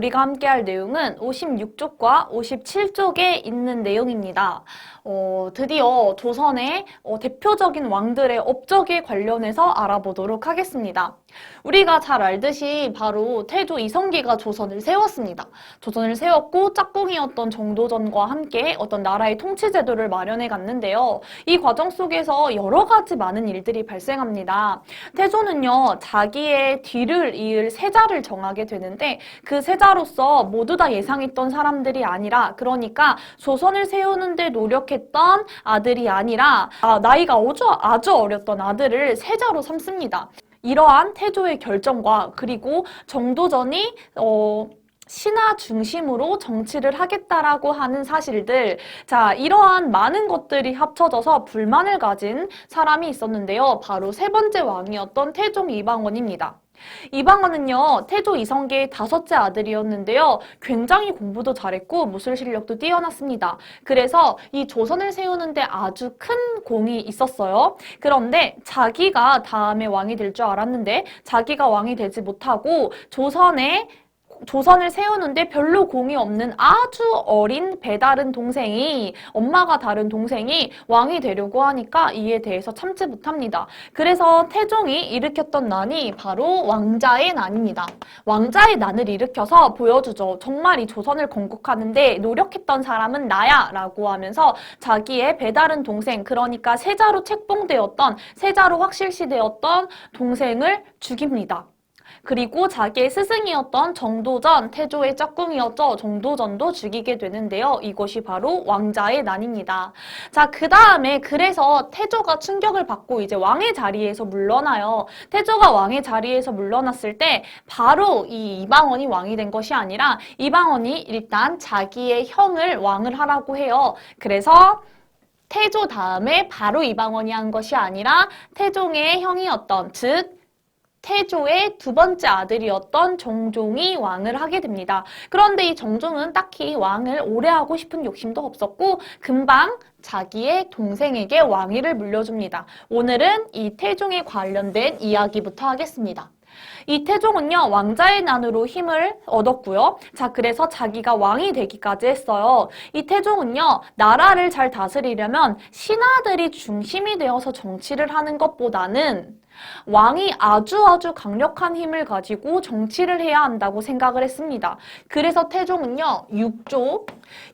우리가 함께 할 내용은 56쪽과 57쪽에 있는 내용입니다. 드디어 조선의 대표적인 왕들의 업적에 관련해서 알아보도록 하겠습니다. 우리가 잘 알듯이 바로 태조 이성계가 조선을 세웠습니다. 조선을 세웠고 짝꿍이었던 정도전과 함께 어떤 나라의 통치 제도를 마련해 갔는데요. 이 과정 속에서 여러 가지 많은 일들이 발생합니다. 태조는요, 자기의 뒤를 이을 세자를 정하게 되는데 그 세자로서 모두 다 예상했던 사람들이 아니라, 그러니까 조선을 세우는데 노력했던 아들이 아니라 나이가 아주 어렸던 아들을 세자로 삼습니다. 이러한 태조의 결정과 그리고 정도전이 신하 중심으로 정치를 하겠다라고 하는 사실들, 자, 이러한 많은 것들이 합쳐져서 불만을 가진 사람이 있었는데요. 바로 세 번째 왕이었던 태종 이방원입니다. 이방원은요, 태조 이성계의 5째 아들이었는데요. 굉장히 공부도 잘했고 무술 실력도 뛰어났습니다. 그래서 이 조선을 세우는데 아주 큰 공이 있었어요. 그런데 자기가 다음에 왕이 될 줄 알았는데 자기가 왕이 되지 못하고 조선을 세우는데 별로 공이 없는 아주 어린 배다른 동생이, 엄마가 다른 동생이 왕이 되려고 하니까 이에 대해서 참지 못합니다. 그래서 태종이 일으켰던 난이 바로 왕자의 난입니다. 왕자의 난을 일으켜서 보여주죠. 정말 이 조선을 건국하는데 노력했던 사람은 나야 라고 하면서 자기의 배다른 동생, 그러니까 세자로 책봉되었던, 세자로 확실시되었던 동생을 죽입니다. 그리고 자기의 스승이었던 정도전, 태조의 짝꿍이었죠. 정도전도 죽이게 되는데요. 이것이 바로 왕자의 난입니다. 자, 그 다음에 그래서 태조가 충격을 받고 이제 왕의 자리에서 물러나요. 태조가 왕의 자리에서 물러났을 때 바로 이 이방원이 왕이 된 것이 아니라 이방원이 일단 자기의 형을 왕을 하라고 해요. 그래서 태조 다음에 바로 이방원이 한 것이 아니라 태종의 형이었던, 즉 태조의 2번째 아들이었던 정종이 왕을 하게 됩니다. 그런데 이 정종은 딱히 왕을 오래 하고 싶은 욕심도 없었고 금방 자기의 동생에게 왕위를 물려줍니다. 오늘은 이 태종에 관련된 이야기부터 하겠습니다. 이 태종은요, 왕자의 난으로 힘을 얻었고요. 자, 그래서 자기가 왕이 되기까지 했어요. 이 태종은요, 나라를 잘 다스리려면 신하들이 중심이 되어서 정치를 하는 것보다는 왕이 아주 강력한 힘을 가지고 정치를 해야 한다고 생각을 했습니다. 그래서 태종은요,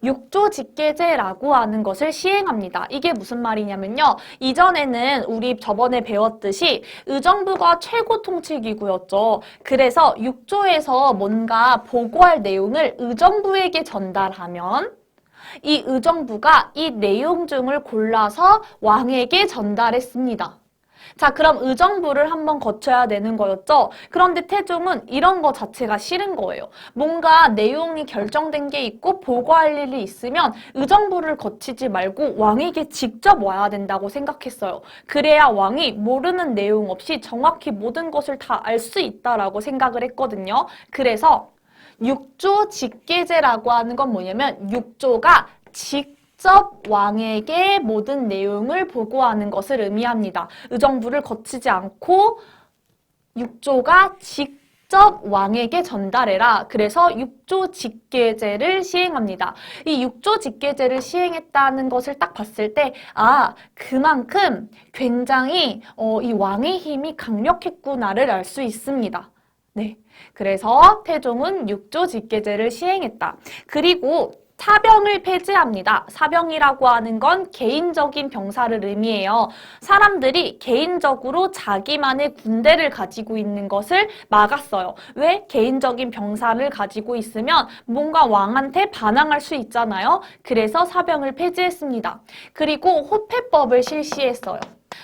육조 직계제라고 하는 것을 시행합니다. 이게 무슨 말이냐면요, 이전에는 우리 저번에 배웠듯이 의정부가 최고 통치기구였죠. 그래서 육조에서 뭔가 보고할 내용을 의정부에게 전달하면 이 의정부가 이 내용 중을 골라서 왕에게 전달했습니다. 자, 그럼 의정부를 한번 거쳐야 되는 거였죠. 그런데 태종은 이런 거 자체가 싫은 거예요. 뭔가 내용이 결정된 게 있고 보고할 일이 있으면 의정부를 거치지 말고 왕에게 직접 와야 된다고 생각했어요. 그래야 왕이 모르는 내용 없이 정확히 모든 것을 다 알 수 있다라고 생각을 했거든요. 그래서 육조 직계제라고 하는 건 뭐냐면 육조가 직접 왕에게 모든 내용을 보고하는 것을 의미합니다. 의정부를 거치지 않고 육조가 직접 왕에게 전달해라. 그래서 육조 직계제를 시행합니다. 이 육조 직계제를 시행했다는 것을 딱 봤을 때 그만큼 굉장히 이 왕의 힘이 강력했구나를 알 수 있습니다. 네, 그래서 태종은 육조 직계제를 시행했다. 그리고 사병을 폐지합니다. 사병이라고 하는 건 개인적인 병사를 의미해요. 사람들이 개인적으로 자기만의 군대를 가지고 있는 것을 막았어요. 왜? 개인적인 병사를 가지고 있으면 뭔가 왕한테 반항할 수 있잖아요. 그래서 사병을 폐지했습니다. 그리고 호패법을 실시했어요.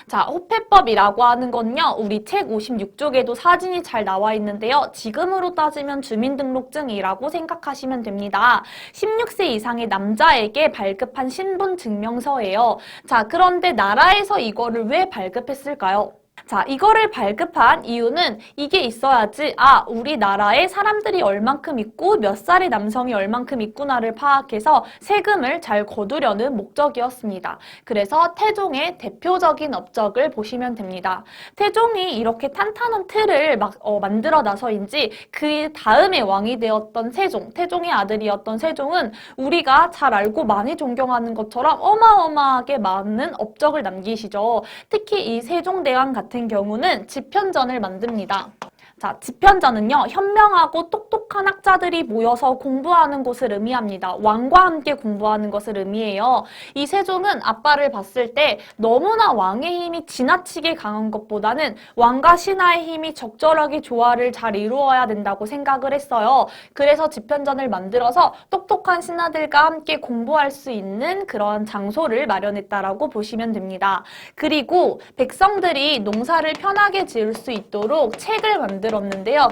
자, 호패법이라고 하는 건요, 우리 책 56쪽에도 사진이 잘 나와 있는데요. 지금으로 따지면 주민등록증이라고 생각하시면 됩니다. 16세 이상의 남자에게 발급한 신분증명서예요. 자, 그런데 나라에서 이거를 왜 발급했을까요? 자, 이거를 발급한 이유는 이게 있어야지, 우리나라에 사람들이 얼만큼 있고 몇 살의 남성이 얼만큼 있구나를 파악해서 세금을 잘 거두려는 목적이었습니다. 그래서 태종의 대표적인 업적을 보시면 됩니다. 태종이 이렇게 탄탄한 틀을 만들어 나서인지 그 다음에 왕이 되었던 태종의 아들이었던 세종은 우리가 잘 알고 많이 존경하는 것처럼 어마어마하게 많은 업적을 남기시죠. 특히 이 세종대왕 같은 경우는 집현전을 만듭니다. 자, 집현전은요, 현명하고 똑똑한 학자들이 모여서 공부하는 곳을 의미합니다. 왕과 함께 공부하는 것을 의미해요. 이 세종은 아빠를 봤을 때 너무나 왕의 힘이 지나치게 강한 것보다는 왕과 신하의 힘이 적절하게 조화를 잘 이루어야 된다고 생각을 했어요. 그래서 집현전을 만들어서 똑똑한 신하들과 함께 공부할 수 있는 그런 장소를 마련했다라고 보시면 됩니다. 그리고 백성들이 농사를 편하게 지을 수 있도록 책을 만들었는데요.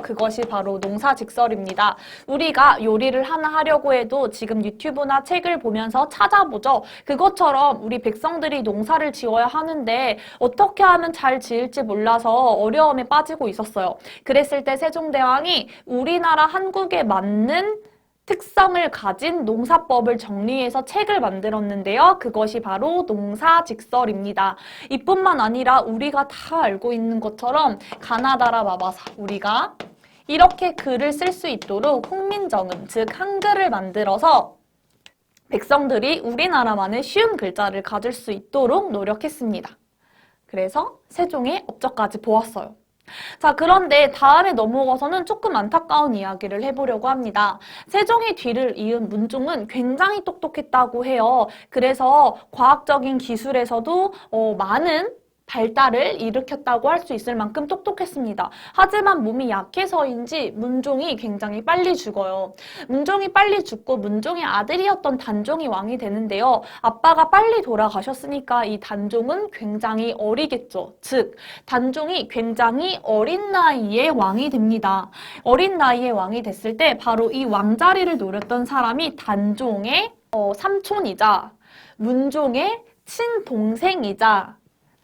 그것이 바로 농사직설입니다. 우리가 요리를 하나 하려고 해도 지금 유튜브나 책을 보면서 찾아보죠. 그것처럼 우리 백성들이 농사를 지어야 하는데 어떻게 하면 잘 지을지 몰라서 어려움에 빠지고 있었어요. 그랬을 때 세종대왕이 우리나라 한국에 맞는 특성을 가진 농사법을 정리해서 책을 만들었는데요. 그것이 바로 농사직설입니다. 이뿐만 아니라 우리가 다 알고 있는 것처럼 가나다라 마바사, 우리가 이렇게 글을 쓸 수 있도록 훈민정음, 즉 한글을 만들어서 백성들이 우리나라만의 쉬운 글자를 가질 수 있도록 노력했습니다. 그래서 세종의 업적까지 보았어요. 자, 그런데 다음에 넘어가서는 조금 안타까운 이야기를 해보려고 합니다. 세종의 뒤를 이은 문종은 굉장히 똑똑했다고 해요. 그래서 과학적인 기술에서도 많은 발달을 일으켰다고 할 수 있을 만큼 똑똑했습니다. 하지만 몸이 약해서인지 문종이 굉장히 빨리 죽어요. 문종이 빨리 죽고 문종의 아들이었던 단종이 왕이 되는데요. 아빠가 빨리 돌아가셨으니까 이 단종은 굉장히 어리겠죠. 즉, 단종이 굉장히 어린 나이에 왕이 됩니다. 어린 나이에 왕이 됐을 때 바로 이 왕자리를 노렸던 사람이 단종의 삼촌이자 문종의 친동생이자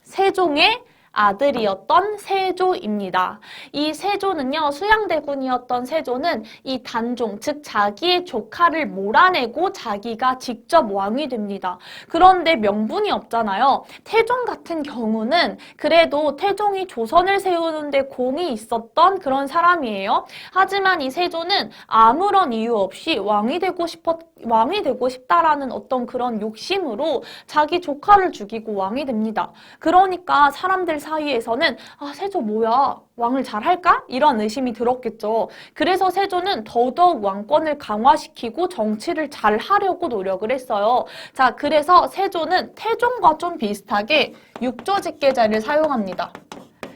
세종의 아들이었던 세조입니다. 이 세조는요, 수양대군이었던 세조는 이 단종, 즉 자기의 조카를 몰아내고 자기가 직접 왕이 됩니다. 그런데 명분이 없잖아요. 태종 같은 경우는 그래도 태종이 조선을 세우는데 공이 있었던 그런 사람이에요. 하지만 이 세조는 아무런 이유 없이 왕이 되고 싶다라는 어떤 그런 욕심으로 자기 조카를 죽이고 왕이 됩니다. 그러니까 사람들 사이에서는 세조 뭐야? 왕을 잘할까? 이런 의심이 들었겠죠. 그래서 세조는 더더욱 왕권을 강화시키고 정치를 잘하려고 노력을 했어요. 자, 그래서 세조는 태종과 좀 비슷하게 육조직계제를 사용합니다.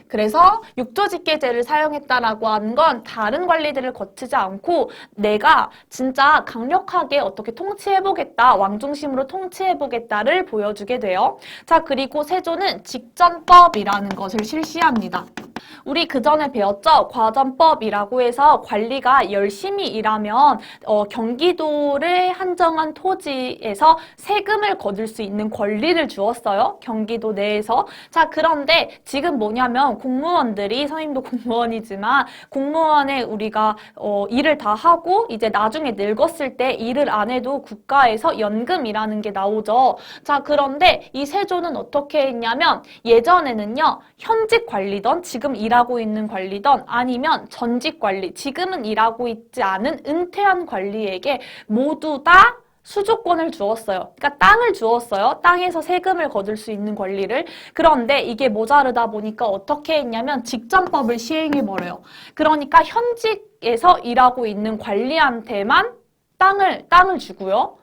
그래서 육조직계제를 사용했다라고 하는 건 다른 관리들을 거치지 않고 내가 진짜 강력하게 어떻게 통치해보겠다, 왕 중심으로 통치해보겠다를 보여주게 돼요. 자, 그리고 세조는 직전법이라는 것을 실시합니다. 우리 그전에 배웠죠? 과전법이라고 해서 관리가 열심히 일하면 경기도를 한정한 토지에서 세금을 거둘 수 있는 권리를 주었어요. 경기도 내에서. 자, 그런데 지금 뭐냐면 공무원들이, 선생님도 공무원이지만 공무원에 우리가 일을 다 하고 이제 나중에 늙었을 때 일을 안 해도 국가에서 연금이라는 게 나오죠. 자, 그런데 이 세조는 어떻게 했냐면 예전에는요, 현직 관리던 지금 일하고 있는 관리던 아니면 전직 관리, 지금은 일하고 있지 않은 은퇴한 관리에게 모두 다 수조권을 주었어요. 그러니까 땅을 주었어요. 땅에서 세금을 거둘 수 있는 권리를. 그런데 이게 모자르다 보니까 어떻게 했냐면 직전법을 시행해버려요. 그러니까 현직에서 일하고 있는 관리한테만 땅을 주고요.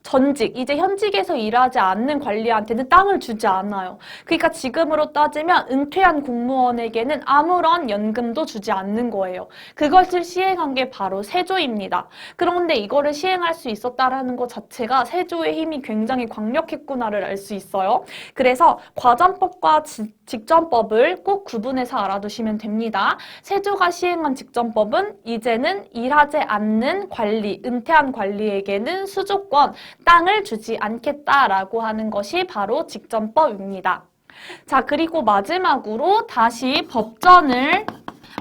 전직, 이제 현직에서 일하지 않는 관리한테는 땅을 주지 않아요. 그러니까 지금으로 따지면 은퇴한 공무원에게는 아무런 연금도 주지 않는 거예요. 그것을 시행한 게 바로 세조입니다. 그런데 이거를 시행할 수 있었다라는 것 자체가 세조의 힘이 굉장히 강력했구나를 알 수 있어요. 그래서 과전법과 직전법을 꼭 구분해서 알아두시면 됩니다. 세조가 시행한 직전법은 이제는 일하지 않는 관리, 은퇴한 관리에게는 수조권, 땅을 주지 않겠다라고 하는 것이 바로 직전법입니다. 자, 그리고 마지막으로 다시 법전을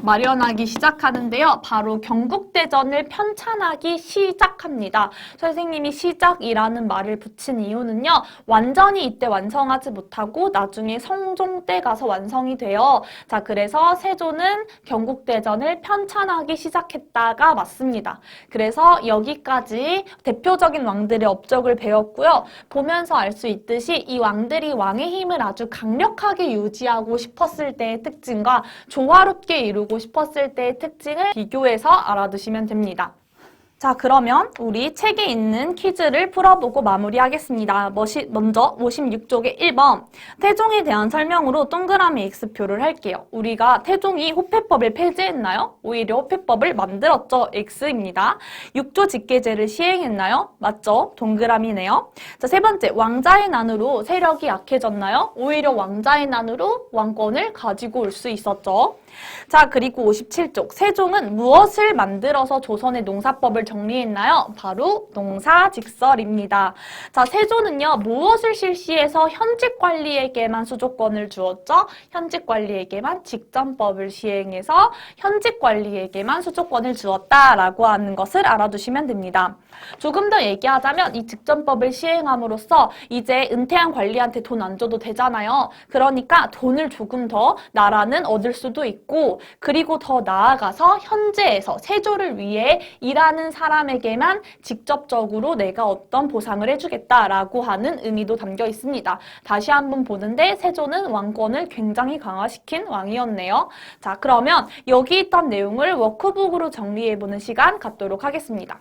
마련하기 시작하는데요. 바로 경국대전을 편찬하기 시작합니다. 선생님이 시작이라는 말을 붙인 이유는요. 완전히 이때 완성하지 못하고 나중에 성종 때 가서 완성이 돼요. 자, 그래서 세조는 경국대전을 편찬하기 시작했다가 맞습니다. 그래서 여기까지 대표적인 왕들의 업적을 배웠고요. 보면서 알 수 있듯이 이 왕들이 왕의 힘을 아주 강력하게 유지하고 싶었을 때의 특징과 조화롭게 이루고 싶었을 때의 특징을 비교해서 알아두시면 됩니다. 자, 그러면 우리 책에 있는 퀴즈를 풀어보고 마무리하겠습니다. 먼저 56쪽의 1번 태종에 대한 설명으로 동그라미 X표를 할게요. 우리가 태종이 호패법을 폐지했나요? 오히려 호패법을 만들었죠. X입니다. 6조 직계제를 시행했나요? 맞죠? 동그라미네요. 자, 세 번째 왕자의 난으로 세력이 약해졌나요? 오히려 왕자의 난으로 왕권을 가지고 올 수 있었죠. 자, 그리고 57쪽 세종은 무엇을 만들어서 조선의 농사법을 정리했나요? 바로 농사직설입니다. 자, 세조는요 무엇을 실시해서 현직 관리에게만 수조권을 주었죠? 현직 관리에게만 직전법을 시행해서 현직 관리에게만 수조권을 주었다라고 하는 것을 알아두시면 됩니다. 조금 더 얘기하자면 이 직전법을 시행함으로써 이제 은퇴한 관리한테 돈 안 줘도 되잖아요. 그러니까 돈을 조금 더 나라는 얻을 수도 있고, 그리고 더 나아가서 현재에서 세조를 위해 일하는 사람에게만 직접적으로 내가 어떤 보상을 해주겠다라고 하는 의미도 담겨 있습니다. 다시 한번 보는데 세조는 왕권을 굉장히 강화시킨 왕이었네요. 자, 그러면 여기 있던 내용을 워크북으로 정리해보는 시간 갖도록 하겠습니다.